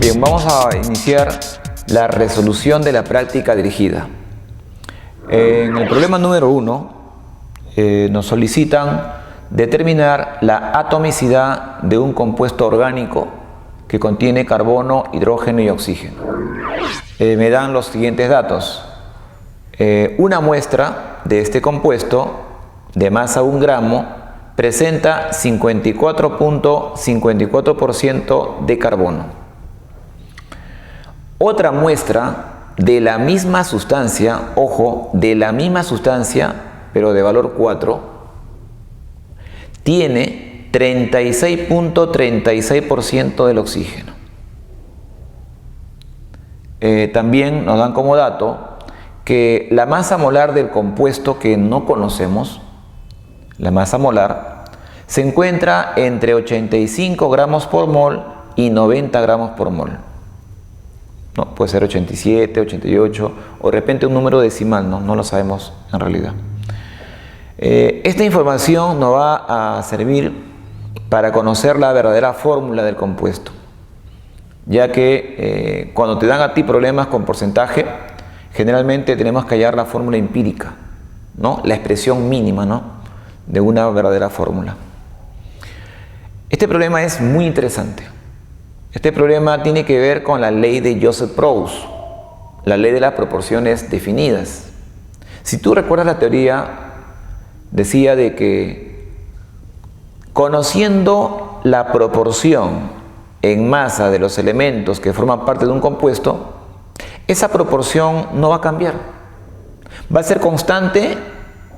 Bien, vamos a iniciar la resolución de la práctica dirigida. En el problema número 1 nos solicitan determinar la atomicidad de un compuesto orgánico que contiene carbono, hidrógeno y oxígeno. Me dan los siguientes datos. Una muestra de este compuesto de masa 1 gramo presenta 54.54% de carbono. Otra muestra de la misma sustancia, ojo, de la misma sustancia, pero de valor 4, tiene 36.36% del oxígeno. También nos dan como dato que la masa molar del compuesto que no conocemos, la masa molar, se encuentra entre 85 gramos por mol y 90 gramos por mol. No, puede ser 87, 88 o de repente un número decimal, no lo sabemos en realidad. Esta información nos va a servir para conocer la verdadera fórmula del compuesto, ya que cuando te dan a ti problemas con porcentaje, generalmente tenemos que hallar la fórmula empírica, ¿no? La expresión mínima, ¿no?, de una verdadera fórmula. Este problema es muy interesante. Este problema tiene que ver con la ley de Joseph-Proust, la ley de las proporciones definidas. Si tú recuerdas la teoría, decía de que conociendo la proporción en masa de los elementos que forman parte de un compuesto, esa proporción no va a cambiar. Va a ser constante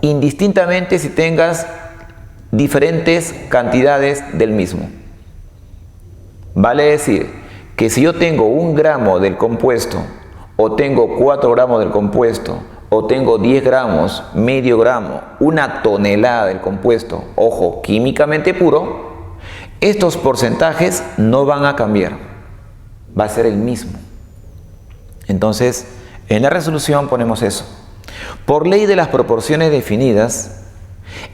indistintamente si tengas diferentes cantidades del mismo. Vale decir que si yo tengo 1 gramo del compuesto, o tengo 4 gramos del compuesto, o tengo 10 gramos, medio gramo, 1 tonelada del compuesto, ojo, químicamente puro, estos porcentajes no van a cambiar, va a ser el mismo. Entonces, en la resolución ponemos eso. Por ley de las proporciones definidas,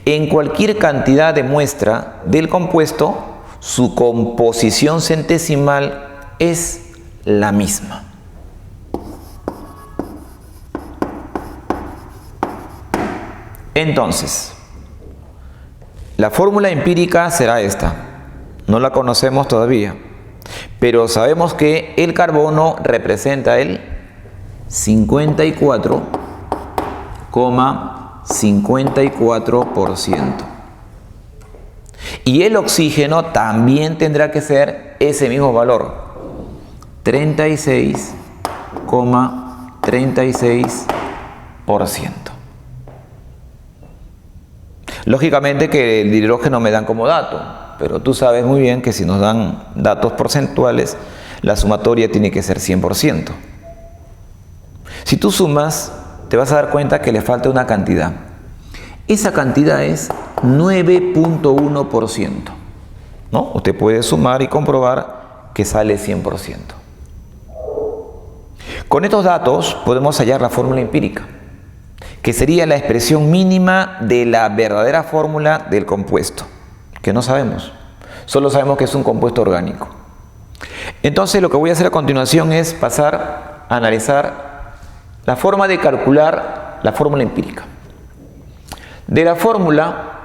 en cualquier cantidad de muestra del compuesto, su composición centesimal es la misma. Entonces, la fórmula empírica será esta. No la conocemos todavía, pero sabemos que el carbono representa el 54,54%. Y el oxígeno también tendrá que ser ese mismo valor, 36,36%. Lógicamente que el hidrógeno me dan como dato, pero tú sabes muy bien que si nos dan datos porcentuales, la sumatoria tiene que ser 100%. Si tú sumas, te vas a dar cuenta que le falta una cantidad. Esa cantidad es 9.1%, ¿no? Usted puede sumar y comprobar que sale 100%. Con estos datos podemos hallar la fórmula empírica, que sería la expresión mínima de la verdadera fórmula del compuesto, que no sabemos, solo sabemos que es un compuesto orgánico. Entonces lo que voy a hacer a continuación es pasar a analizar la forma de calcular la fórmula empírica. De la fórmula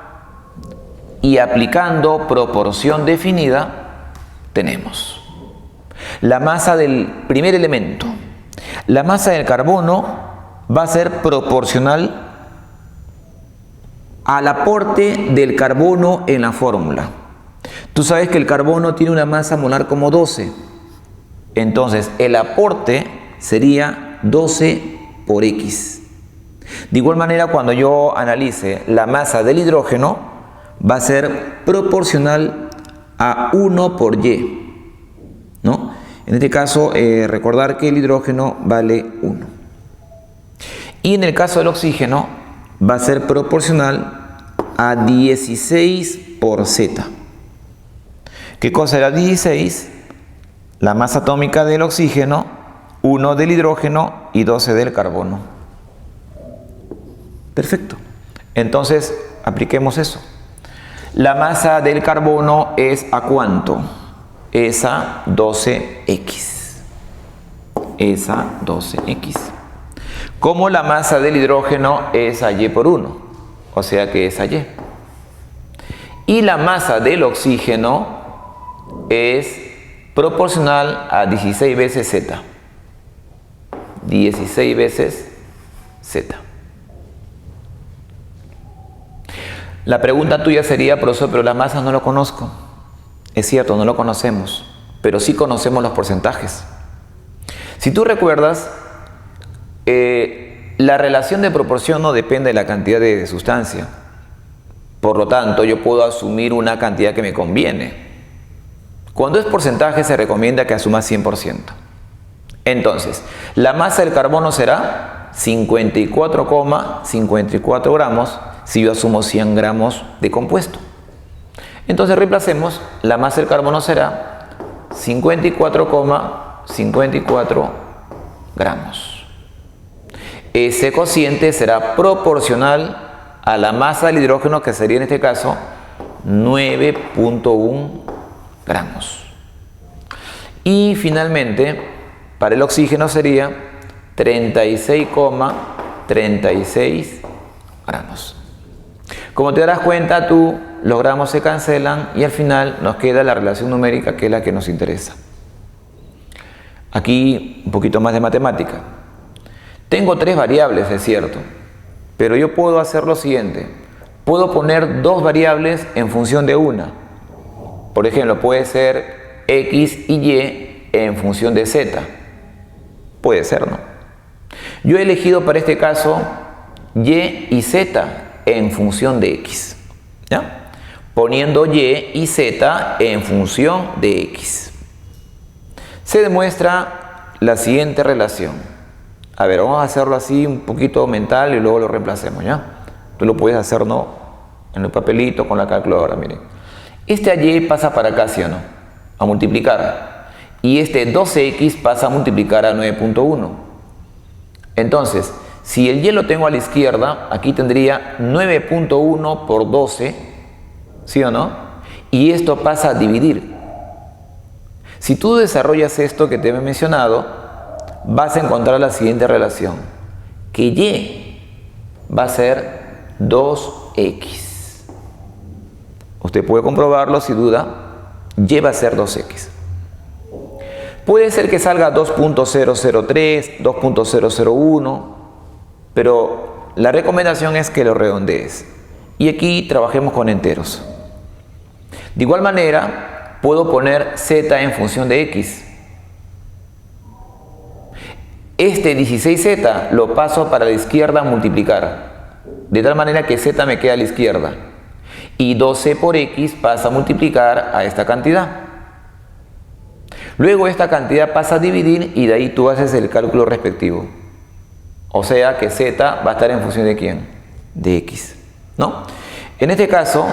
y aplicando proporción definida, tenemos la masa del primer elemento. La masa del carbono va a ser proporcional al aporte del carbono en la fórmula. Tú sabes que el carbono tiene una masa molar como 12. Entonces, el aporte sería 12 por X. De igual manera, cuando yo analice la masa del hidrógeno, va a ser proporcional a 1 por Y, ¿no? En este caso, recordar que el hidrógeno vale 1. Y en el caso del oxígeno, va a ser proporcional a 16 por Z. ¿Qué cosa era 16? La masa atómica del oxígeno, 1 del hidrógeno y 12 del carbono. Perfecto. Entonces, apliquemos eso. La masa del carbono es ¿a cuánto? Es a 12X. es a 12x. Como la masa del hidrógeno es a y por 1, o sea que es a y. Y la masa del oxígeno es proporcional a 16 veces z. 16 veces z. La pregunta tuya sería, profesor, pero la masa no lo conozco. Es cierto, no lo conocemos, pero sí conocemos los porcentajes. Si tú recuerdas, la relación de proporción no depende de la cantidad de sustancia. Por lo tanto, yo puedo asumir una cantidad que me conviene. Cuando es porcentaje, se recomienda que asumas 100%. Entonces, la masa del carbono será 54,54 gramos si yo asumo 100 gramos de compuesto. Entonces reemplacemos, la masa del carbono será 54,54 gramos. Ese cociente será proporcional a la masa del hidrógeno, que sería en este caso 9,1 gramos. Y finalmente, para el oxígeno sería 36,36 gramos. Como te darás cuenta, los gramos se cancelan y al final nos queda la relación numérica, que es la que nos interesa. Aquí un poquito más de matemática. Tengo 3 variables, es cierto, pero yo puedo hacer lo siguiente. Puedo poner 2 variables en función de una. Por ejemplo, puede ser x y y en función de z. Puede ser, ¿no? Yo he elegido para este caso y y z en función de x, ¿ya? Poniendo y y z en función de x. Se demuestra la siguiente relación. A ver, vamos a hacerlo así un poquito mental y luego lo reemplacemos, ¿ya? Tú lo puedes hacer, ¿no? En el papelito, con la calculadora, miren. Este y pasa para acá, ¿sí o no? A multiplicar. Y este 12x pasa a multiplicar a 9,1. Entonces, si el y lo tengo a la izquierda, aquí tendría 9,1 por 12, ¿sí o no? Y esto pasa a dividir. Si tú desarrollas esto que te he mencionado, vas a encontrar la siguiente relación, que y va a ser 2x. Usted puede comprobarlo si duda, y va a ser 2x. Puede ser que salga 2,003, 2,001, pero la recomendación es que lo redondees. Y aquí trabajemos con enteros. De igual manera, puedo poner z en función de x. Este 16z lo paso para la izquierda a multiplicar, de tal manera que z me queda a la izquierda. Y 12 por x pasa a multiplicar a esta cantidad. Luego esta cantidad pasa a dividir y de ahí tú haces el cálculo respectivo. O sea que z va a estar en función de ¿quién? De x, ¿no? En este caso,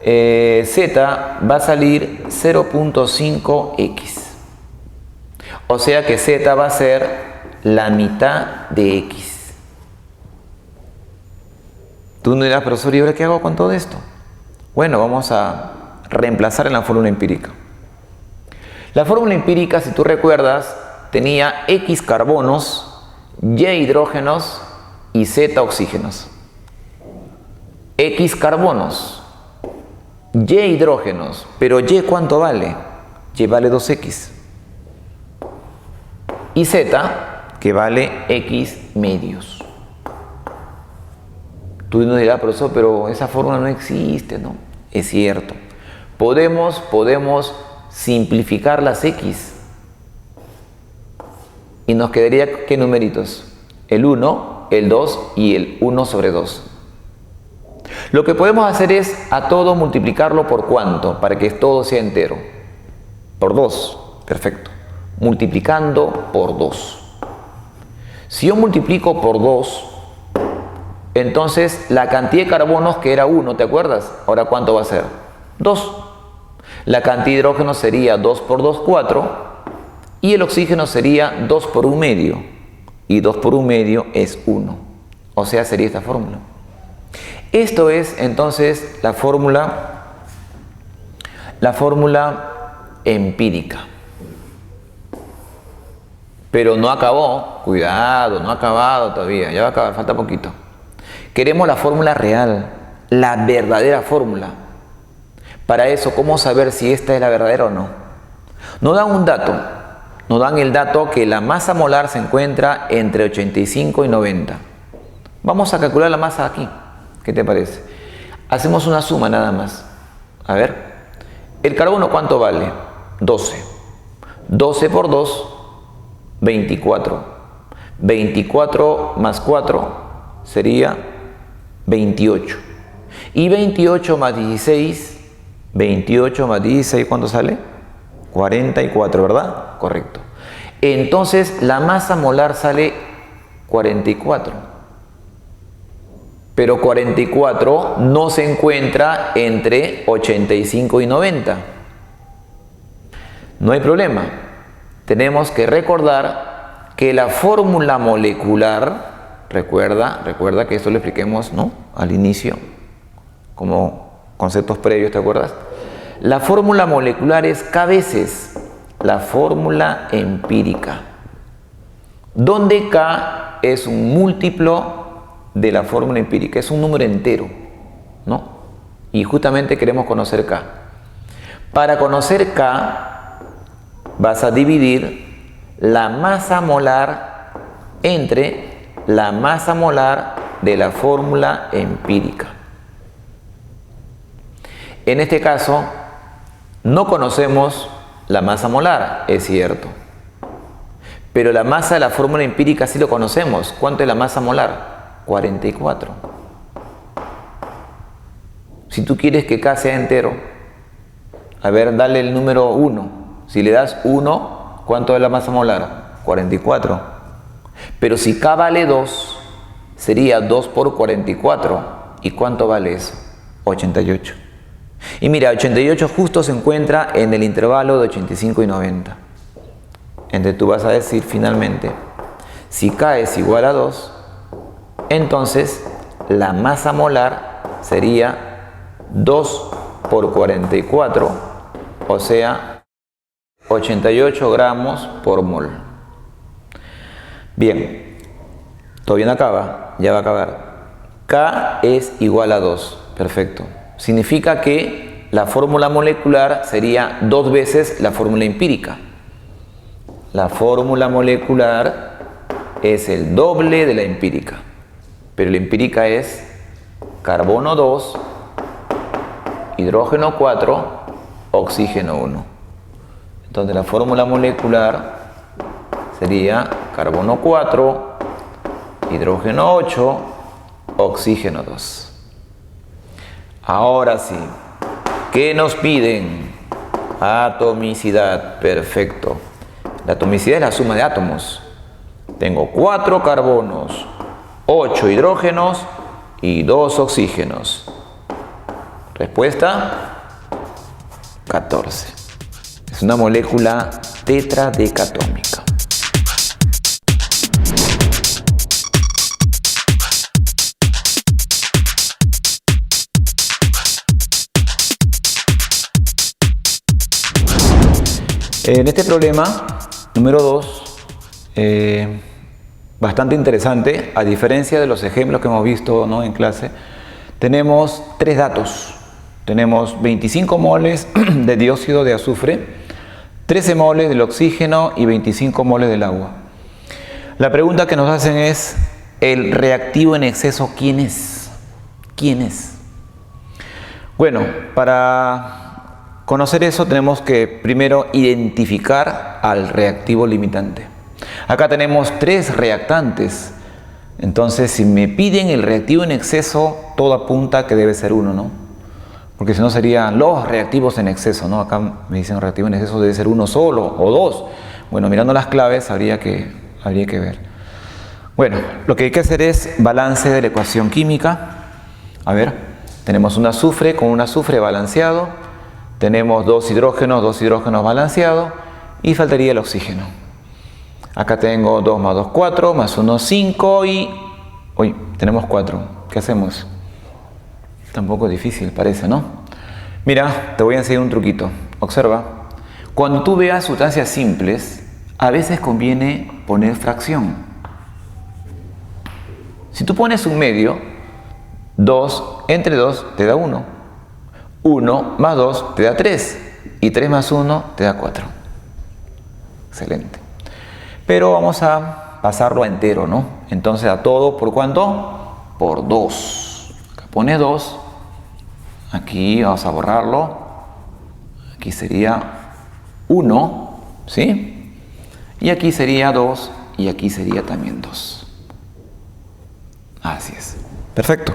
z va a salir 0,5x. O sea que z va a ser la mitad de x. Tú no dirás, profesor, ¿y ahora qué hago con todo esto? Bueno, vamos a reemplazar en la fórmula empírica. La fórmula empírica, si tú recuerdas, tenía x carbonos, y hidrógenos y z oxígenos. X carbonos, y hidrógenos, pero y ¿cuánto vale? Y vale 2x. Y z, que vale x medios. Tú nos dirás, profesor, pero esa fórmula no existe, ¿no? Es cierto. Podemos simplificar las x. Y nos quedaría, ¿qué numeritos? El 1, el 2 y el 1 sobre 2. Lo que podemos hacer es a todo multiplicarlo por ¿cuánto? Para que todo sea entero. Por 2. Perfecto. Multiplicando por 2. Si yo multiplico por 2, entonces la cantidad de carbonos que era 1, ¿te acuerdas? Ahora ¿cuánto va a ser? 2. La cantidad de hidrógeno sería 2 por 2, 4. Y el oxígeno sería 2 por 1 medio. Y 2 por 1 medio es 1. O sea, sería esta fórmula. Esto es entonces la fórmula empírica. Pero no acabó. Cuidado, no ha acabado todavía. Ya va a acabar, falta poquito. Queremos la fórmula real, la verdadera fórmula. Para eso, ¿cómo saber si esta es la verdadera o no? Nos dan un dato. Nos dan el dato que la masa molar se encuentra entre 85 y 90. Vamos a calcular la masa aquí. ¿Qué te parece? Hacemos una suma nada más. A ver. ¿El carbono cuánto vale? 12. 12 por 2, 24. 24 más 4 sería 28. Y 28 más 16, 28 más 16, ¿cuánto sale? 44, ¿verdad? Correcto. Entonces la masa molar sale 44. Pero 44 no se encuentra entre 85 y 90. No hay problema. Tenemos que recordar que la fórmula molecular, recuerda que esto lo expliquemos, ¿no?, al inicio, como conceptos previos, ¿te acuerdas? La fórmula molecular es K veces la fórmula empírica, donde K es un múltiplo de la fórmula empírica, es un número entero, ¿no? Y justamente queremos conocer K. Para conocer K, vas a dividir la masa molar entre la masa molar de la fórmula empírica. En este caso, no conocemos la masa molar, es cierto. Pero la masa de la fórmula empírica sí lo conocemos. ¿Cuánto es la masa molar? 44. Si tú quieres que K sea entero, a ver, dale el número 1. Si le das 1, ¿cuánto es la masa molar? 44. Pero si K vale 2, sería 2 por 44. ¿Y cuánto vale eso? 88. Y mira, 88 justo se encuentra en el intervalo de 85 y 90. Entonces tú vas a decir finalmente, si K es igual a 2, entonces la masa molar sería 2 por 44, o sea, 88 gramos por mol. Bien, todavía no acaba, ya va a acabar. K es igual a 2, perfecto. Significa que la fórmula molecular sería 2 veces la fórmula empírica. La fórmula molecular es el doble de la empírica, pero la empírica es carbono 2, hidrógeno 4, oxígeno 1. Entonces la fórmula molecular sería carbono 4, hidrógeno 8, oxígeno 2. Ahora sí, ¿qué nos piden? Atomicidad, perfecto. La atomicidad es la suma de átomos. Tengo 4 carbonos, 8 hidrógenos y 2 oxígenos. Respuesta, 14. Es una molécula tetradecatómica. En este problema, número 2, bastante interesante, a diferencia de los ejemplos que hemos visto, ¿no?, en clase, tenemos 3 datos. Tenemos 25 moles de dióxido de azufre, 13 moles del oxígeno y 25 moles del agua. La pregunta que nos hacen es, ¿el reactivo en exceso quién es? ¿Quién es? Bueno, para conocer eso tenemos que primero identificar al reactivo limitante. Acá tenemos 3 reactantes. Entonces, si me piden el reactivo en exceso, todo apunta a que debe ser 1, ¿no? Porque si no serían los reactivos en exceso, ¿no? Acá me dicen reactivo en exceso debe ser 1 solo o 2. Bueno, mirando las claves habría que ver. Bueno, lo que hay que hacer es balance de la ecuación química. A ver, tenemos un azufre con un azufre balanceado. Tenemos 2 hidrógenos balanceados y faltaría el oxígeno. Acá tengo 2 más 2, 4, más 1, 5 y... Uy, tenemos 4. ¿Qué hacemos? Tampoco es difícil, parece, ¿no? Mira, te voy a enseñar un truquito. Observa. Cuando tú veas sustancias simples, a veces conviene poner fracción. Si tú pones un medio, 2 entre 2 te da 1. 1 más 2 te da 3. Y 3 más 1 te da 4. Excelente. Pero vamos a pasarlo a entero, ¿no? Entonces a todo, ¿por cuánto? Por 2. Acá pone 2. Aquí vamos a borrarlo. Aquí sería 1, ¿sí? Y aquí sería 2 y aquí sería también 2. Así es. Perfecto.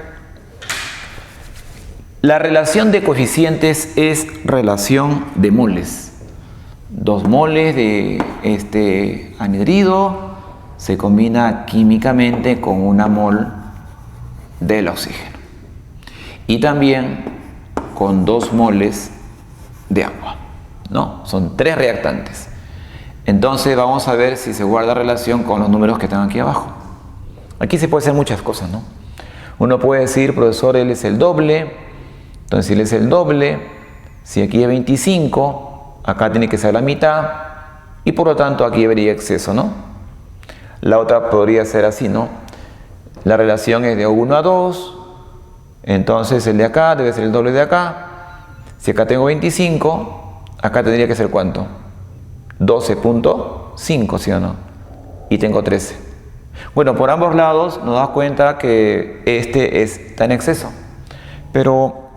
La relación de coeficientes es relación de moles. 2 moles de este anhidrido se combina químicamente con 1 mol del oxígeno. Y también con 2 moles de agua, ¿no? Son 3 reactantes. Entonces vamos a ver si se guarda relación con los números que están aquí abajo. Aquí se puede hacer muchas cosas, ¿no? Uno puede decir, profesor, él es el doble. Entonces, si él es el doble, si aquí es 25, acá tiene que ser la mitad. Y por lo tanto, aquí habría exceso, ¿no? La otra podría ser así, ¿no? La relación es de 1 a 2. Entonces, el de acá debe ser el doble de acá. Si acá tengo 25, acá tendría que ser ¿cuánto? 12.5, ¿sí o no? Y tengo 13. Bueno, por ambos lados nos das cuenta que este está en exceso. Pero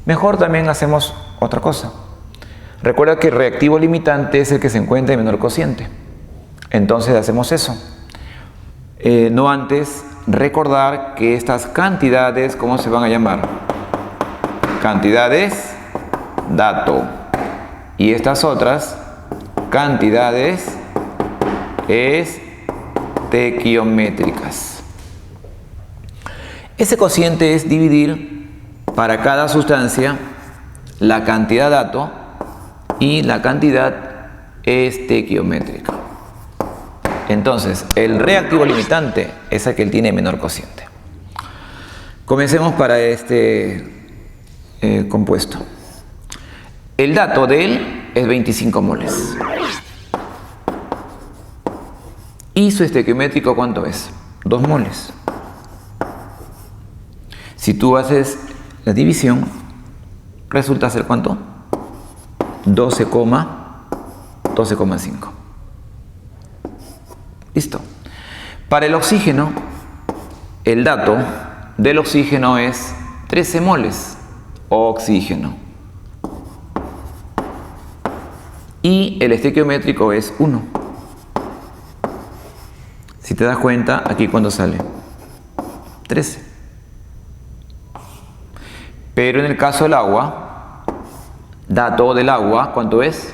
mejor también hacemos otra cosa. Recuerda que el reactivo limitante es el que se encuentra en menor cociente. Entonces hacemos eso. No antes recordar que estas cantidades, ¿cómo se van a llamar? Cantidades dato. Y estas otras cantidades estequiométricas. Ese cociente es dividir para cada sustancia la cantidad dato y la cantidad estequiométrica. Entonces, el reactivo limitante es el que tiene menor cociente. Comencemos para este compuesto. El dato de él es 25 moles. ¿Y su estequiométrico cuánto es? 2 moles. Si tú haces la división, resulta ser ¿cuánto? 12,5. Listo. Para el oxígeno, el dato del oxígeno es 13 moles. Oxígeno. Y el estequiométrico es 1. Si te das cuenta, aquí cuando sale 13. Pero en el caso del agua, dato del agua, ¿cuánto es?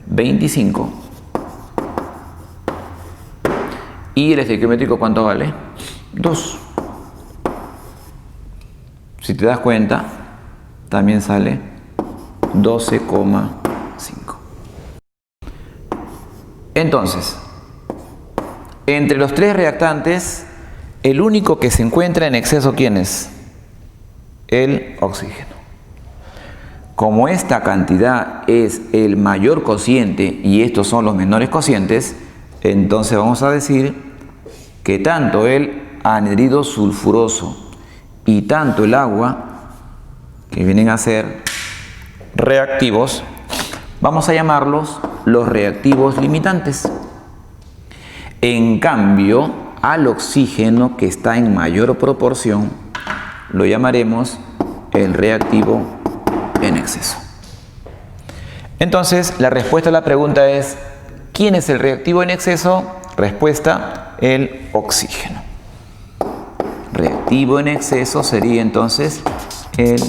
25. ¿Y el estequiométrico cuánto vale? 2. Si te das cuenta, también sale 12,5. Entonces, entre los 3 reactantes, el único que se encuentra en exceso, ¿quién es? El oxígeno. Como esta cantidad es el mayor cociente y estos son los menores cocientes, entonces vamos a decir que tanto el anhidrido sulfuroso y tanto el agua, que vienen a ser reactivos, vamos a llamarlos los reactivos limitantes. En cambio, al oxígeno, que está en mayor proporción, lo llamaremos el reactivo en exceso. Entonces, la respuesta a la pregunta es, ¿quién es el reactivo en exceso? Respuesta, el oxígeno. Reactivo en exceso sería entonces el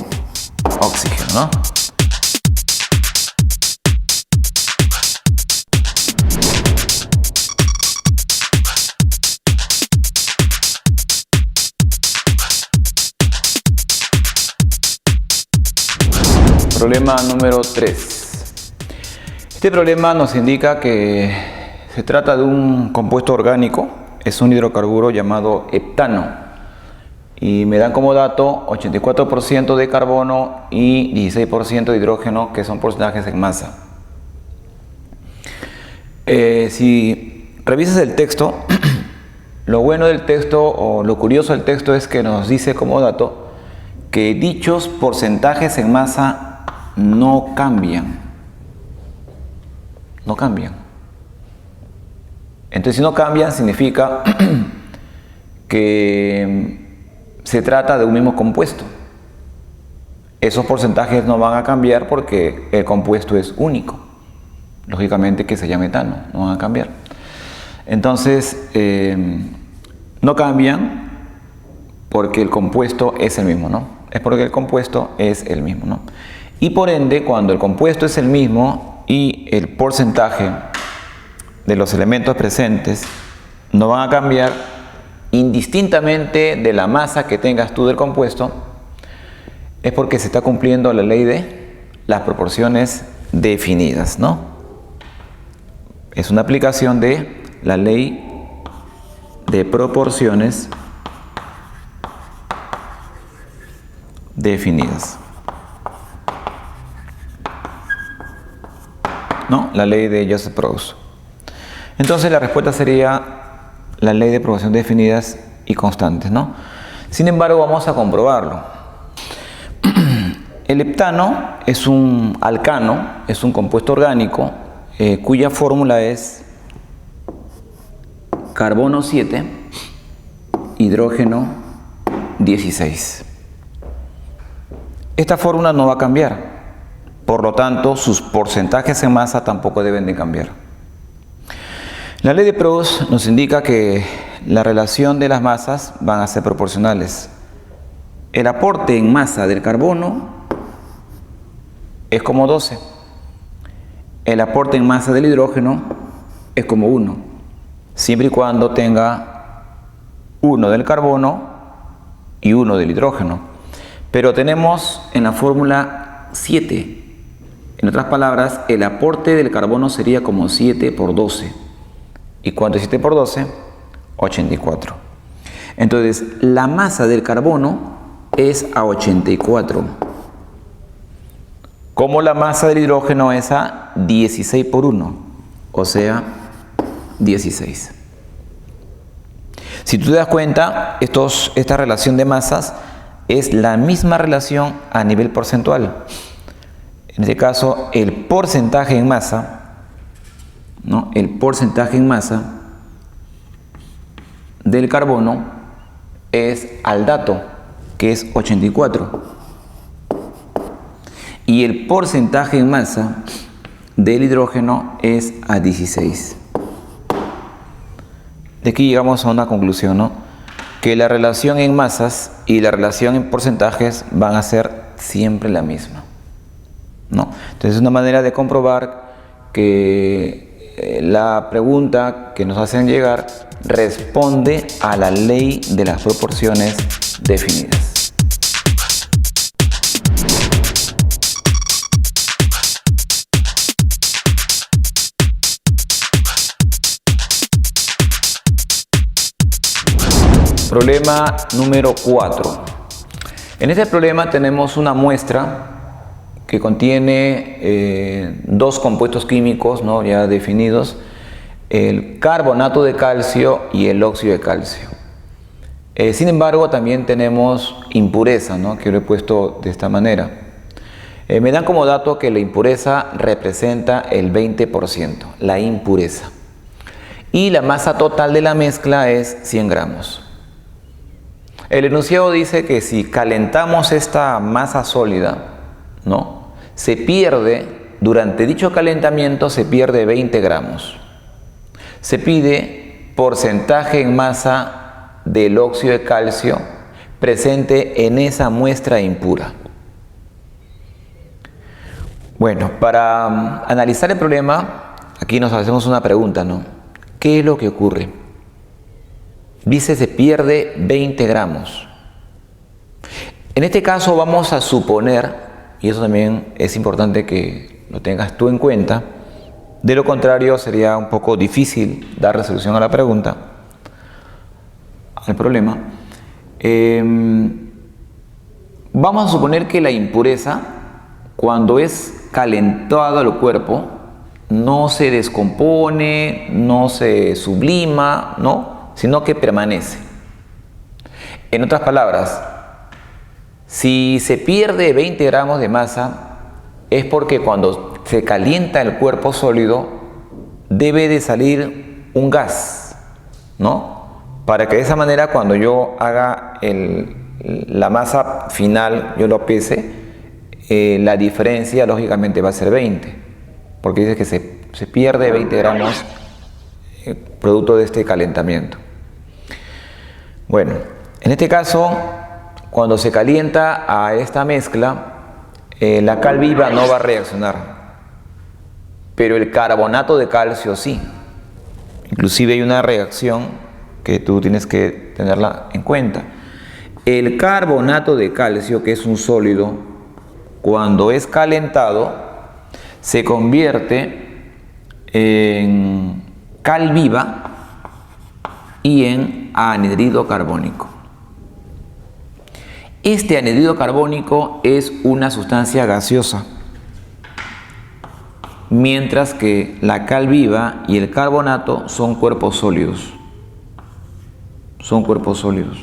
oxígeno, ¿no? Problema número 3. Este problema nos indica que se trata de un compuesto orgánico, es un hidrocarburo llamado heptano. Y me dan como dato 84% de carbono y 16% de hidrógeno, que son porcentajes en masa. Si revisas el texto, lo bueno del texto o lo curioso del texto es que nos dice como dato que dichos porcentajes en masa no cambian. No cambian. Entonces, si no cambian, significa que se trata de un mismo compuesto. Esos porcentajes no van a cambiar porque el compuesto es único. Lógicamente que se llama etano, no van a cambiar. Entonces, no cambian porque el compuesto es el mismo, ¿no? Es porque el compuesto es el mismo, ¿no? Y por ende, cuando el compuesto es el mismo y el porcentaje de los elementos presentes no van a cambiar indistintamente de la masa que tengas tú del compuesto, es porque se está cumpliendo la ley de las proporciones definidas, ¿no? Es una aplicación de la ley de proporciones definidas, ¿no? La ley de Joseph Proust. Entonces la respuesta sería la ley de proporciones definidas y constantes, ¿no? Sin embargo, vamos a comprobarlo. El heptano es un alcano, es un compuesto orgánico cuya fórmula es carbono 7, hidrógeno 16. Esta fórmula no va a cambiar, por lo tanto sus porcentajes en masa tampoco deben de cambiar. La ley de Proust nos indica que la relación de las masas van a ser proporcionales. El aporte en masa del carbono es como 12. El aporte en masa del hidrógeno es como 1, siempre y cuando tenga 1 del carbono y 1 del hidrógeno. Pero tenemos en la fórmula 7. En otras palabras, el aporte del carbono sería como 7 por 12. ¿Y cuánto es 7 por 12? 84. Entonces, la masa del carbono es a 84. Como la masa del hidrógeno es a 16 por 1, o sea, 16. Si tú te das cuenta, esta relación de masas es la misma relación a nivel porcentual. En este caso, el porcentaje en masa, ¿no? El porcentaje en masa del carbono es al dato, que es 84. Y el porcentaje en masa del hidrógeno es a 16. De aquí llegamos a una conclusión, ¿no? Que la relación en masas y la relación en porcentajes van a ser siempre la misma, ¿no? Entonces es una manera de comprobar que la pregunta que nos hacen llegar responde a la ley de las proporciones definidas. Problema número 4. En este problema tenemos una muestra que contiene dos compuestos químicos, ¿no?, ya definidos, el carbonato de calcio y el óxido de calcio. Sin embargo, también tenemos impureza, ¿no?, que lo he puesto de esta manera. Me dan como dato que la impureza representa el 20%, la impureza. Y la masa total de la mezcla es 100 gramos. El enunciado dice que si calentamos esta masa sólida, ¿no?, se pierde, durante dicho calentamiento se pierde 20 gramos. Se pide porcentaje en masa del óxido de calcio presente en esa muestra impura. Bueno, para analizar el problema, aquí nos hacemos una pregunta, ¿no? ¿Qué es lo que ocurre? Dice se pierde 20 gramos. En este caso vamos a suponer, y eso también es importante que lo tengas tú en cuenta, de lo contrario sería un poco difícil dar resolución a la pregunta, al problema. Vamos a suponer que la impureza, cuando es calentado al cuerpo, no se descompone, no se sublima, ¿no? Sino que permanece. En otras palabras, si se pierde 20 gramos de masa, es porque cuando se calienta el cuerpo sólido, debe de salir un gas, ¿no? Para que de esa manera, cuando yo haga la masa final, yo lo pese, la diferencia lógicamente va a ser 20, porque dice que se pierde 20 gramos producto de este calentamiento. Bueno, en este caso, cuando se calienta a esta mezcla, la cal viva no va a reaccionar, pero el carbonato de calcio sí. Inclusive hay una reacción que tú tienes que tenerla en cuenta. El carbonato de calcio, que es un sólido, cuando es calentado, se convierte en cal viva y en anhidro carbónico. Este anhidro carbónico es una sustancia gaseosa, mientras que la cal viva y el carbonato son cuerpos sólidos. Son cuerpos sólidos.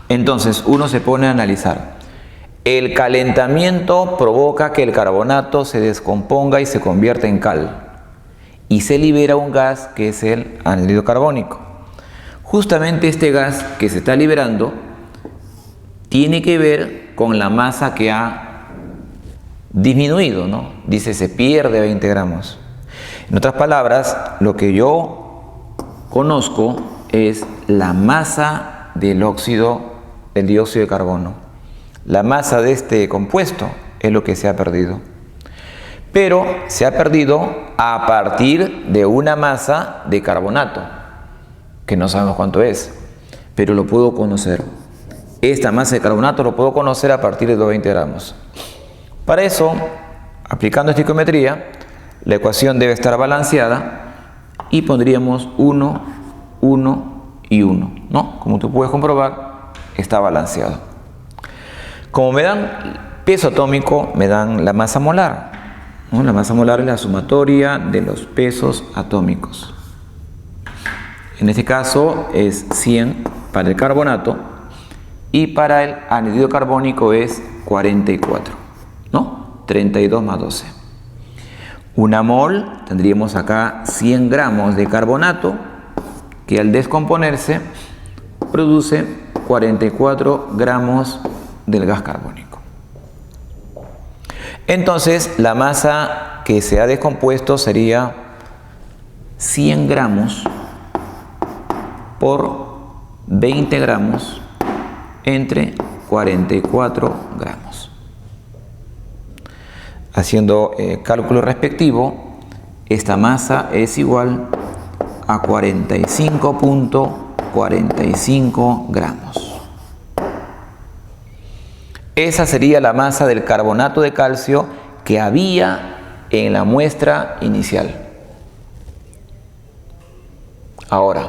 Entonces uno se pone a analizar. El calentamiento provoca que el carbonato se descomponga y se convierta en cal. Y se libera un gas que es el anhídrido carbónico. Justamente este gas que se está liberando tiene que ver con la masa que ha disminuido, ¿no? Dice, se pierde 20 gramos. En otras palabras, lo que yo conozco es la masa del dióxido de carbono. La masa de este compuesto es lo que se ha perdido. Pero se ha perdido a partir de una masa de carbonato, que no sabemos cuánto es, pero lo puedo conocer. Esta masa de carbonato lo puedo conocer a partir de los 20 gramos. Para eso, aplicando estequiometría, la ecuación debe estar balanceada y pondríamos 1, 1 y 1, ¿no? Como tú puedes comprobar, está balanceado. Como me dan peso atómico, me dan la masa molar, ¿no? La masa molar es la sumatoria de los pesos atómicos. En este caso es 100 para el carbonato y para el anhídrido carbónico es 44, ¿no? 32 más 12. Una mol, tendríamos acá 100 gramos de carbonato que al descomponerse produce 44 gramos del gas carbónico. Entonces la masa que se ha descompuesto sería 100 gramos por 20 gramos entre 44 gramos. Haciendo cálculo respectivo, esta masa es igual a 45.45 gramos. Esa sería la masa del carbonato de calcio que había en la muestra inicial. Ahora,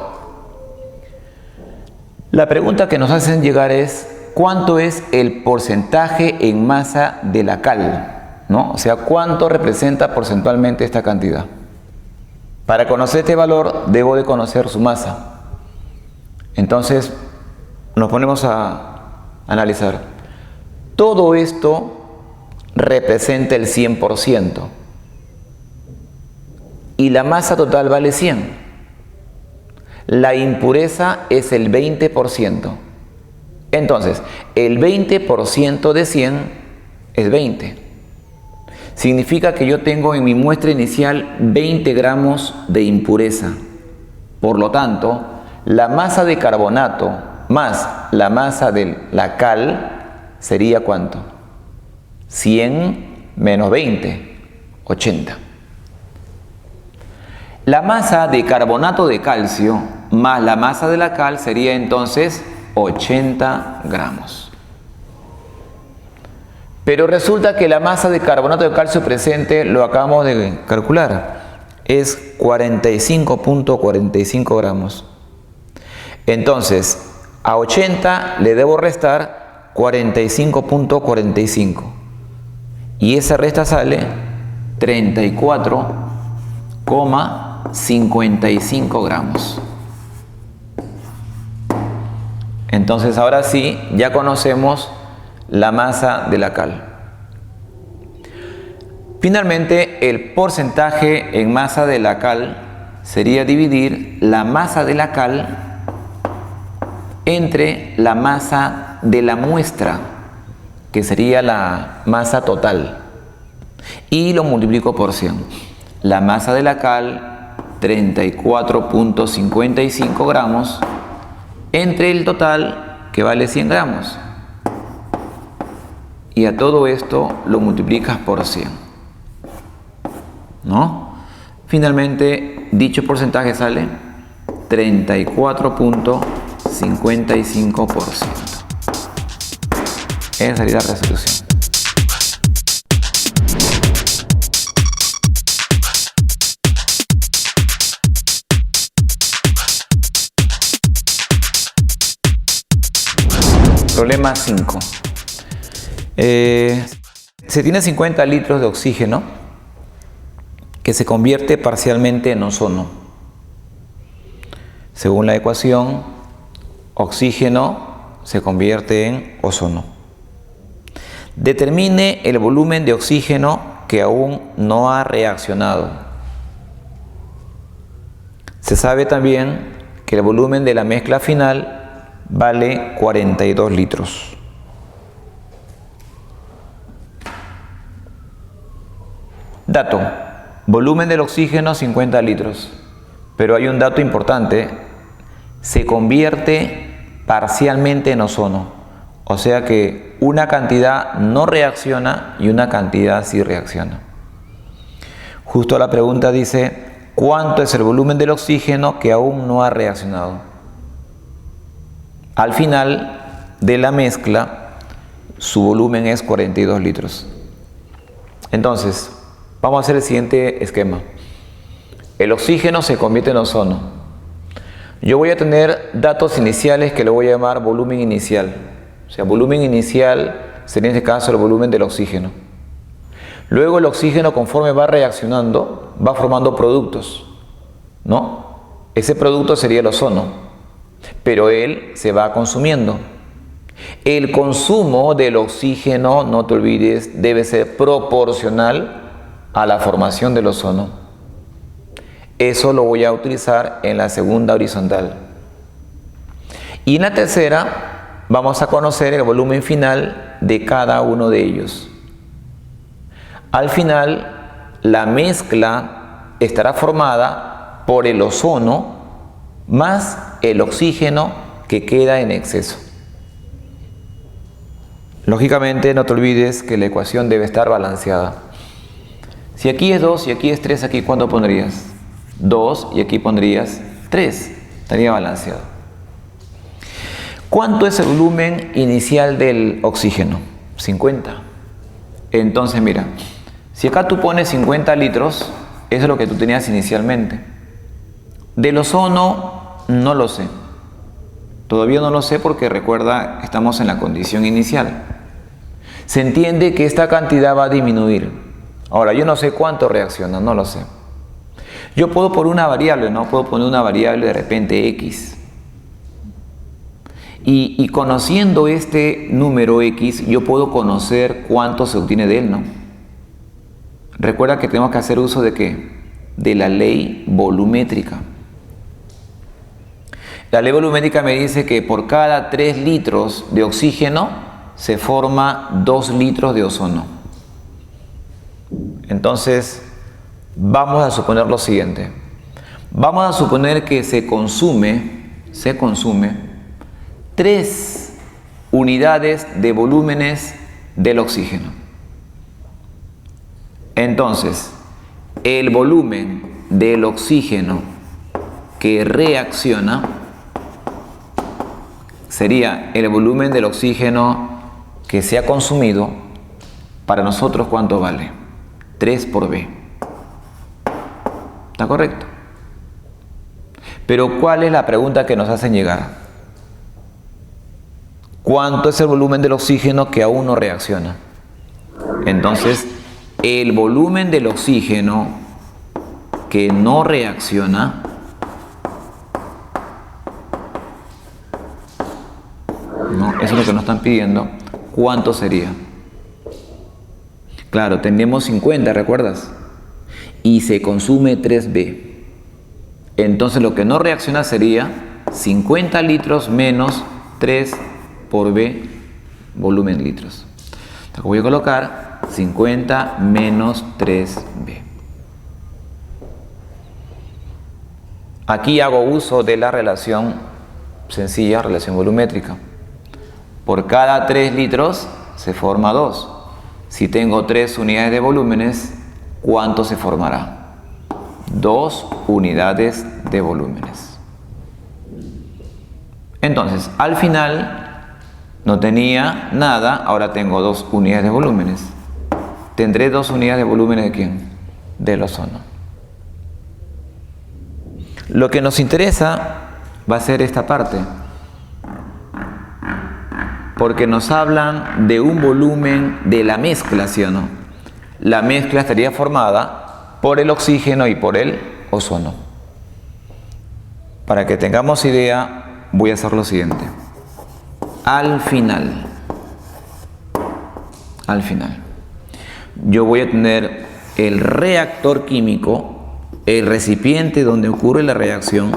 la pregunta que nos hacen llegar es, ¿cuánto es el porcentaje en masa de la cal? ¿No? O sea, ¿cuánto representa porcentualmente esta cantidad? Para conocer este valor, debo de conocer su masa. Entonces, nos ponemos a analizar. Todo esto representa el 100%. Y la masa total vale 100. La impureza es el 20%. Entonces, el 20% de 100 es 20. Significa que yo tengo en mi muestra inicial 20 gramos de impureza. Por lo tanto, la masa de carbonato más la masa de la cal sería ¿cuánto? 100 menos 20, 80. La masa de carbonato de calcio más la masa de la cal sería entonces 80 gramos. Pero resulta que la masa de carbonato de calcio presente, lo acabamos de calcular, es 45.45 gramos. Entonces, a 80 le debo restar 45.45. y esa resta sale 34,55 gramos. Entonces ahora sí, ya conocemos la masa de la cal. Finalmente, el porcentaje en masa de la cal sería dividir la masa de la cal entre la masa de la muestra, que sería la masa total, y lo multiplico por 100. La masa de la cal, 34,55 gramos, entre el total, que vale 100 gramos. Y a todo esto lo multiplicas por 100, ¿no? Finalmente, dicho porcentaje sale 34,55%. Esa sería la resolución. Problema 5. Se tiene 50 litros de oxígeno que se convierte parcialmente en ozono. Según la ecuación, oxígeno se convierte en ozono. Determine el volumen de oxígeno que aún no ha reaccionado. Se sabe también que el volumen de la mezcla final vale 42 litros. Dato: volumen del oxígeno 50 litros. Pero hay un dato importante: se convierte parcialmente en ozono. O sea que una cantidad no reacciona y una cantidad sí reacciona. Justo la pregunta dice: ¿cuánto es el volumen del oxígeno que aún no ha reaccionado? Al final de la mezcla, su volumen es 42 litros. Entonces, vamos a hacer el siguiente esquema. El oxígeno se convierte en ozono. Yo voy a tener datos iniciales que lo voy a llamar volumen inicial. O sea, volumen inicial sería en este caso el volumen del oxígeno. Luego el oxígeno, conforme va reaccionando, va formando productos, ¿no? Ese producto sería el ozono, pero él se va consumiendo. El consumo del oxígeno, no te olvides, debe ser proporcional a la formación del ozono. Eso lo voy a utilizar en la segunda horizontal. Y en la tercera vamos a conocer el volumen final de cada uno de ellos. Al final, la mezcla estará formada por el ozono más el oxígeno que queda en exceso. Lógicamente, no te olvides que la ecuación debe estar balanceada. Si aquí es 2 y aquí es 3, aquí ¿cuánto pondrías? 2 y aquí pondrías 3. Estaría balanceado. ¿Cuánto es el volumen inicial del oxígeno? 50. Entonces mira, si acá tú pones 50 litros, eso es lo que tú tenías inicialmente. Del ozono no lo sé. Todavía no lo sé porque recuerda, estamos en la condición inicial. Se entiende que esta cantidad va a disminuir. Ahora, yo no sé cuánto reacciona, no lo sé. Yo puedo poner una variable, ¿no? Puedo poner una variable de repente X. Y conociendo este número X, yo puedo conocer cuánto se obtiene de él, ¿no? Recuerda que tenemos que hacer uso ¿de qué? De la ley volumétrica. La ley volumétrica me dice que por cada 3 litros de oxígeno se forma 2 litros de ozono. Entonces, vamos a suponer lo siguiente. Vamos a suponer que se consume 3 unidades de volúmenes del oxígeno. Entonces, el volumen del oxígeno que reacciona sería el volumen del oxígeno que se ha consumido. Para nosotros, ¿cuánto vale? 3 por B. ¿Está correcto? Pero ¿cuál es la pregunta que nos hacen llegar? ¿Cuánto es el volumen del oxígeno que aún no reacciona? Entonces, el volumen del oxígeno que no reacciona eso es lo que nos están pidiendo. ¿Cuánto sería? Claro, tenemos 50, ¿recuerdas? Y se consume 3B. Entonces lo que no reacciona sería 50 litros menos 3 por B, volumen litros. Entonces voy a colocar 50 menos 3B. Aquí hago uso de la relación sencilla, relación volumétrica. Por cada 3 litros se forma 2. Si tengo 3 unidades de volúmenes, ¿cuánto se formará? 2 unidades de volúmenes. Entonces, al final no tenía nada, ahora tengo 2 unidades de volúmenes. ¿Tendré 2 unidades de volúmenes de quién? Del ozono. Lo que nos interesa va a ser esta parte, porque nos hablan de un volumen de la mezcla, ¿sí o no? La mezcla estaría formada por el oxígeno y por el ozono. Para que tengamos idea, voy a hacer lo siguiente. Al final, yo voy a tener el reactor químico, el recipiente donde ocurre la reacción,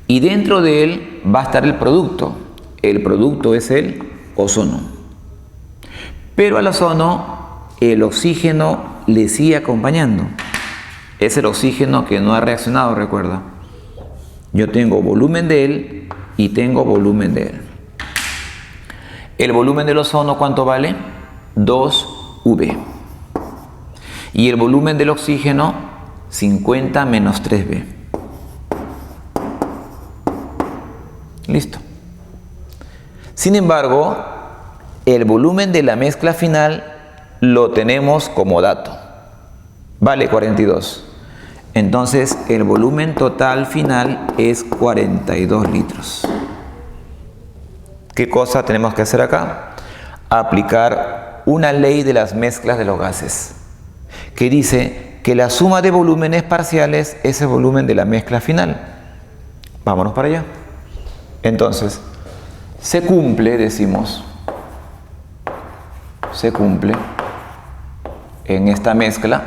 y dentro de él va a estar el producto. El producto es el ozono. Pero al ozono el oxígeno le sigue acompañando. Es el oxígeno que no ha reaccionado, recuerda. Yo tengo volumen de él y tengo volumen de él. El volumen del ozono, ¿cuánto vale? 2V. Y el volumen del oxígeno, 50 menos 3B. Listo. Sin embargo, el volumen de la mezcla final lo tenemos como dato. Vale 42. Entonces, el volumen total final es 42 litros. ¿Qué cosa tenemos que hacer acá? Aplicar una ley de las mezclas de los gases, que dice que la suma de volúmenes parciales es el volumen de la mezcla final. Vámonos para allá. Entonces, se cumple, decimos, se cumple en esta mezcla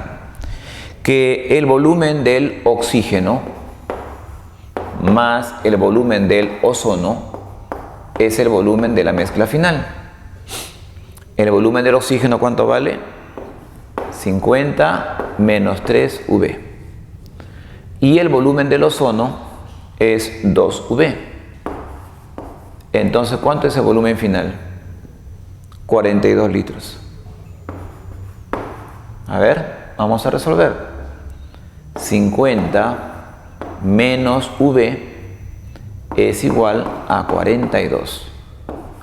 que el volumen del oxígeno más el volumen del ozono es el volumen de la mezcla final. El volumen del oxígeno, ¿cuánto vale? 50 menos 3V. Y el volumen del ozono es 2V. Entonces, ¿cuánto es el volumen final? 42 litros. A ver, vamos a resolver. 50 menos V es igual a 42.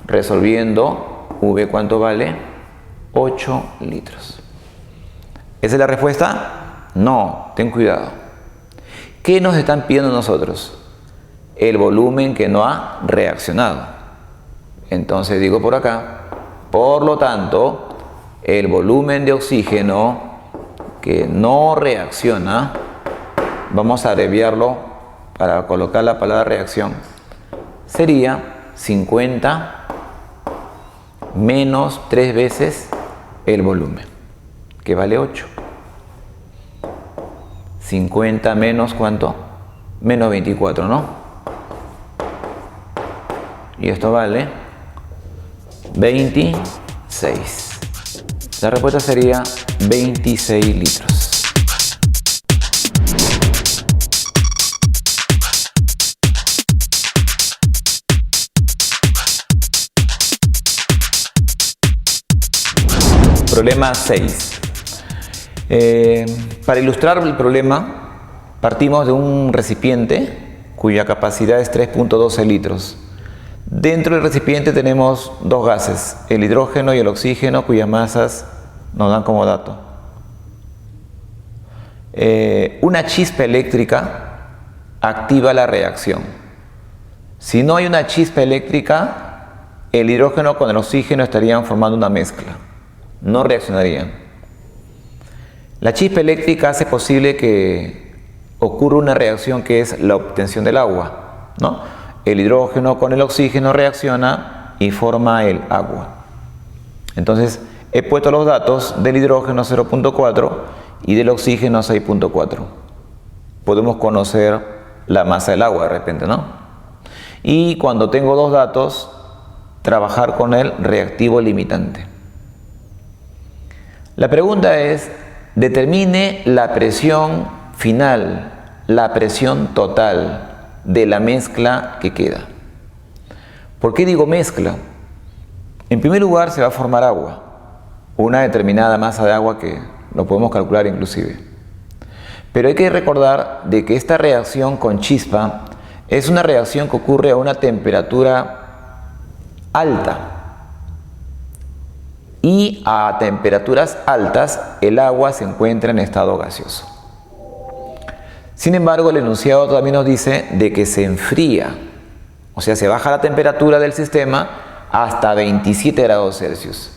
Resolviendo, V, ¿cuánto vale? 8 litros. ¿Esa es la respuesta? No, ten cuidado. ¿Qué nos están pidiendo nosotros? El volumen que no ha reaccionado. Entonces digo por acá, por lo tanto, el volumen de oxígeno que no reacciona, vamos a abreviarlo para colocar la palabra reacción, sería 50 menos 3 veces el volumen, que vale 8. 50 menos ¿cuánto? Menos 24, ¿no? Y esto vale 26. La respuesta sería 26 litros. Problema 6. Para ilustrar el problema, partimos de un recipiente cuya capacidad es 3.12 litros. Dentro del recipiente tenemos dos gases, el hidrógeno y el oxígeno, cuyas masas nos dan como dato. Una chispa eléctrica activa la reacción. Si no hay una chispa eléctrica, el hidrógeno con el oxígeno estarían formando una mezcla. no reaccionarían. La chispa eléctrica hace posible que ocurra una reacción que es la obtención del agua, ¿no? El hidrógeno con el oxígeno reacciona y forma el agua. Entonces, he puesto los datos del hidrógeno 0.4 y del oxígeno 6.4. Podemos conocer la masa del agua de repente, ¿no? Y cuando tengo dos datos, trabajar con el reactivo limitante. La pregunta es, determine la presión final, la presión total de la mezcla que queda. ¿Por qué digo mezcla? En primer lugar se va a formar agua, una determinada masa de agua que lo podemos calcular inclusive. Pero hay que recordar de que esta reacción con chispa es una reacción que ocurre a una temperatura alta. Y a temperaturas altas el agua se encuentra en estado gaseoso. Sin embargo, el enunciado también nos dice de que se enfría, o sea, se baja la temperatura del sistema hasta 27 grados Celsius.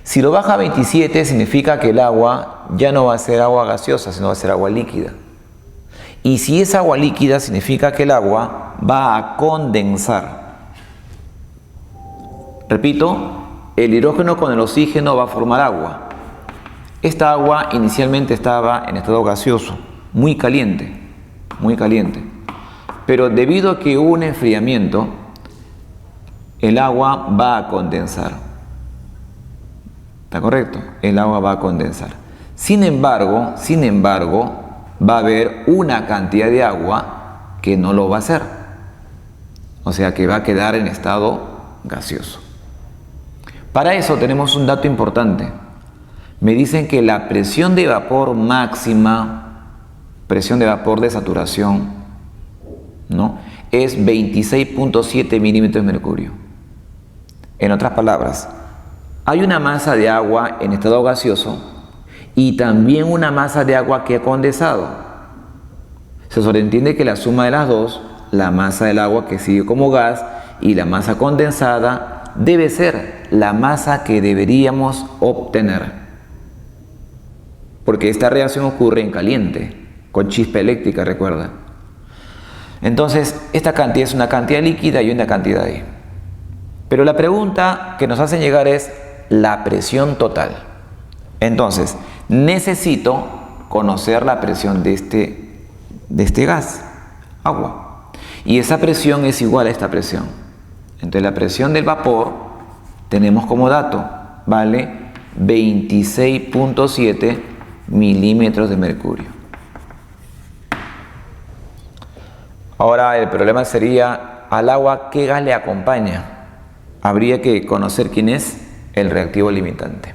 Si lo baja a 27 significa que el agua ya no va a ser agua gaseosa, sino va a ser agua líquida. Y si es agua líquida significa que el agua va a condensar. Repito, el hidrógeno con el oxígeno va a formar agua. Esta agua inicialmente estaba en estado gaseoso, muy caliente. Pero debido a que hubo un enfriamiento, el agua va a condensar. ¿Está correcto? El agua va a condensar. Sin embargo, va a haber una cantidad de agua que no lo va a hacer. O sea que va a quedar en estado gaseoso. Para eso tenemos un dato importante. Me dicen que la presión de vapor máxima, presión de vapor de saturación, ¿no?, es 26.7 milímetros de mercurio. En otras palabras, hay una masa de agua en estado gaseoso y también una masa de agua que ha condensado. Se sobreentiende que la suma de las dos, la masa del agua que sigue como gas y la masa condensada, debe ser la masa que deberíamos obtener. Porque esta reacción ocurre en caliente, con chispa eléctrica, recuerda. Entonces, esta cantidad es una cantidad líquida y una cantidad ahí. Pero la pregunta que nos hacen llegar es la presión total. Entonces, necesito conocer la presión de este gas, agua. Y esa presión es igual a esta presión. Entonces, la presión del vapor tenemos como dato, vale 26.7 milímetros de mercurio. Ahora el problema sería, al agua, ¿qué gas le acompaña? Habría que conocer quién es el reactivo limitante.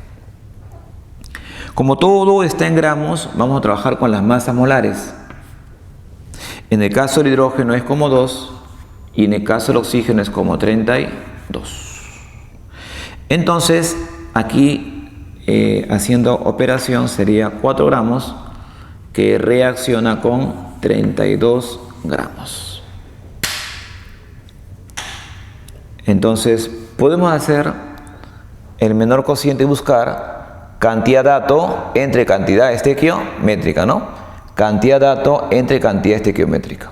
Como todo está en gramos, vamos a trabajar con las masas molares. En el caso del hidrógeno es como 2 y en el caso del oxígeno es como 32. Entonces, aquí haciendo operación sería 4 gramos que reacciona con 32 gramos. Entonces, podemos hacer el menor cociente y buscar cantidad dato entre cantidad estequiométrica, ¿no? Cantidad dato entre cantidad estequiométrica.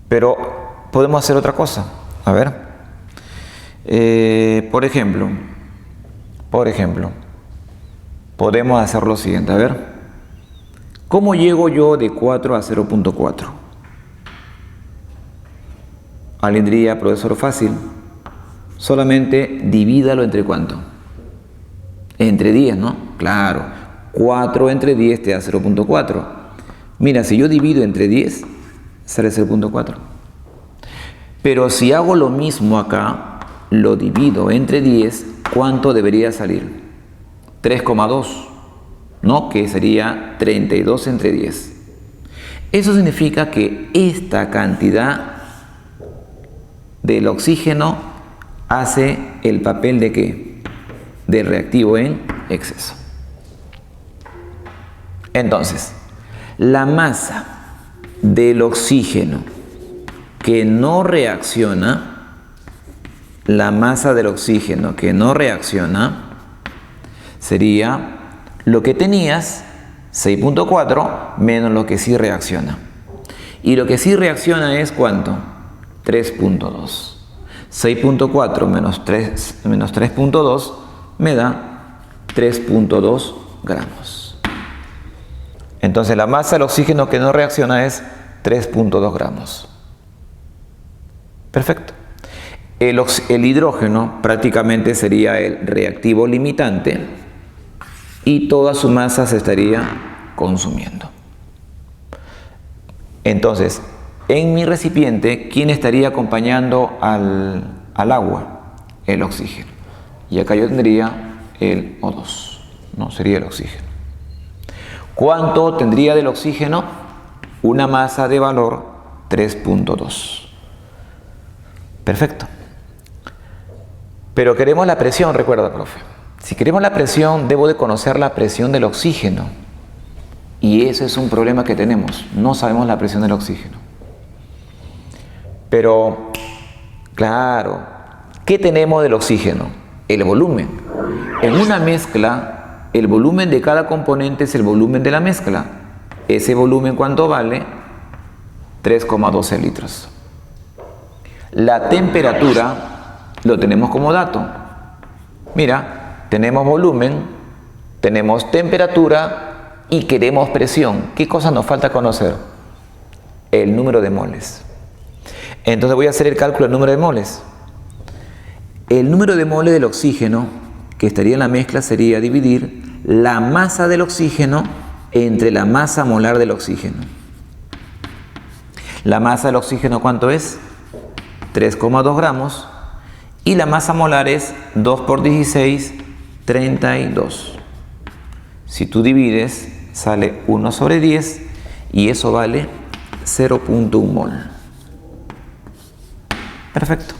Pero podemos hacer otra cosa. A ver. Por ejemplo, podemos hacer lo siguiente. A ver. ¿Cómo llego yo de 4 a 0.4? Alguien diría, profesor, fácil. Solamente divídalo entre ¿cuánto? Entre 10, ¿no? Claro. 4 entre 10 te da 0.4. Mira, si yo divido entre 10, sale 0.4. Pero si hago lo mismo acá, lo divido entre 10, ¿cuánto debería salir? 3,2, ¿no? Que sería 32 entre 10. Eso significa que esta cantidad del oxígeno hace el papel de ¿qué? De reactivo en exceso. Entonces, la masa del oxígeno que no reacciona la masa del oxígeno que no reacciona sería lo que tenías, 6.4, menos lo que sí reacciona. Y lo que sí reacciona es ¿cuánto? 3.2. 6.4 menos 3.2 me da 3.2 gramos. Entonces la masa del oxígeno que no reacciona es 3.2 gramos. Perfecto. El hidrógeno prácticamente sería el reactivo limitante y toda su masa se estaría consumiendo. Entonces, en mi recipiente, ¿quién estaría acompañando al agua? El oxígeno. Y acá yo tendría el O2, ¿no? Sería el oxígeno. ¿Cuánto tendría del oxígeno? Una masa de valor 3.2. Perfecto. Pero queremos la presión, recuerda, profe. Si queremos la presión, debo de conocer la presión del oxígeno. Y ese es un problema que tenemos. No sabemos la presión del oxígeno. Pero, claro, ¿qué tenemos del oxígeno? El volumen. En una mezcla, el volumen de cada componente es el volumen de la mezcla. Ese volumen, ¿cuánto vale? 3,12 litros. La temperatura lo tenemos como dato. Mira, tenemos volumen, tenemos temperatura y queremos presión. ¿Qué cosa nos falta conocer? El número de moles. Entonces voy a hacer el cálculo del número de moles. El número de moles del oxígeno que estaría en la mezcla sería dividir la masa del oxígeno entre la masa molar del oxígeno. La masa del oxígeno, ¿cuánto es? 3,2 gramos. Y la masa molar es 2 por 16, 32. Si tú divides, sale 1 sobre 10 y eso vale 0.1 mol. Perfecto.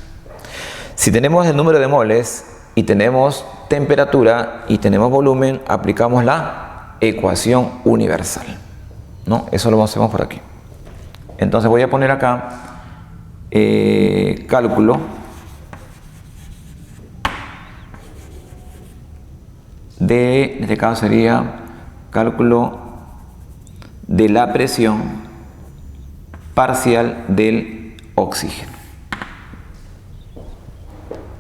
Si tenemos el número de moles y tenemos temperatura y tenemos volumen, aplicamos la ecuación universal, ¿no? Eso lo hacemos por aquí. Entonces voy a poner acá cálculo en este caso sería cálculo de la presión parcial del oxígeno,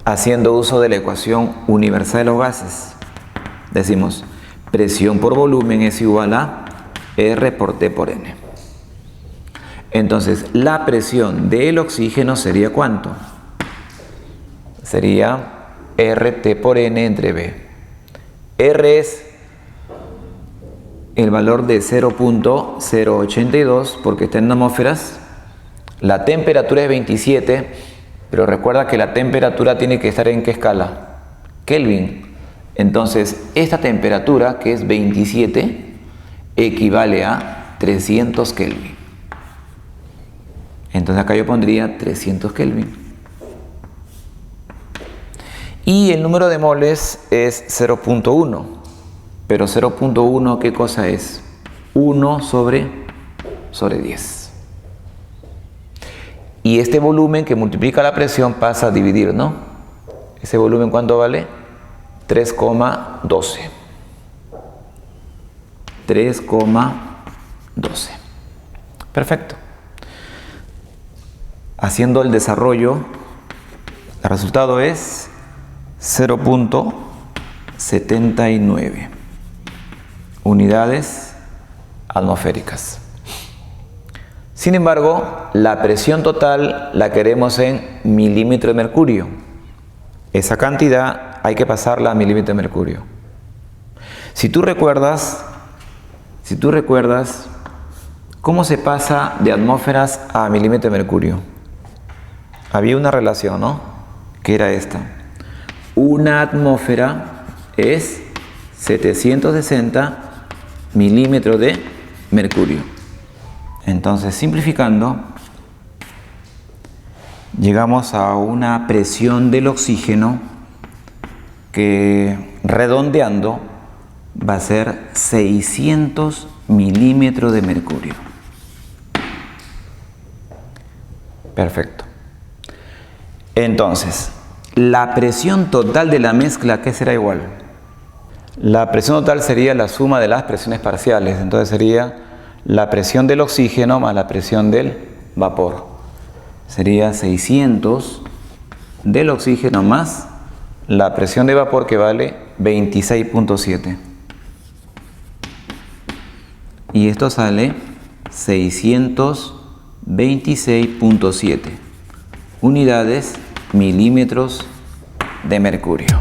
haciendo uso de la ecuación universal de los gases. Decimos presión por volumen es igual a R por T por N. Entonces la presión del oxígeno sería ¿cuánto? Sería RT por N entre B. R es el valor de 0.082 porque está en atmósferas. La temperatura es 27, pero recuerda que la temperatura tiene que estar en ¿qué escala? Kelvin. Entonces, esta temperatura, que es 27, equivale a 300 Kelvin. Entonces acá yo pondría 300 Kelvin. Y el número de moles es 0.1. Pero 0.1, ¿qué cosa es? 1 sobre 10. Y este volumen que multiplica la presión pasa a dividir, ¿no? ¿Ese volumen cuánto vale? 3,12. 3,12. Perfecto. Haciendo el desarrollo, el resultado es 0.79 unidades atmosféricas. Sin embargo, la presión total la queremos en milímetro de mercurio. Esa cantidad hay que pasarla a milímetro de mercurio. Si tú recuerdas, ¿cómo se pasa de atmósferas a milímetro de mercurio? Había una relación, ¿no? Que era esta. Una atmósfera es 760 milímetros de mercurio. Entonces, simplificando, llegamos a una presión del oxígeno que, redondeando, va a ser 600 milímetros de mercurio. Perfecto. Entonces, la presión total de la mezcla, ¿qué será igual? La presión total sería la suma de las presiones parciales, entonces sería la presión del oxígeno más la presión del vapor. Sería 600 del oxígeno más la presión de vapor, que vale 26.7. Y esto sale 626.7 unidades milímetros de mercurio.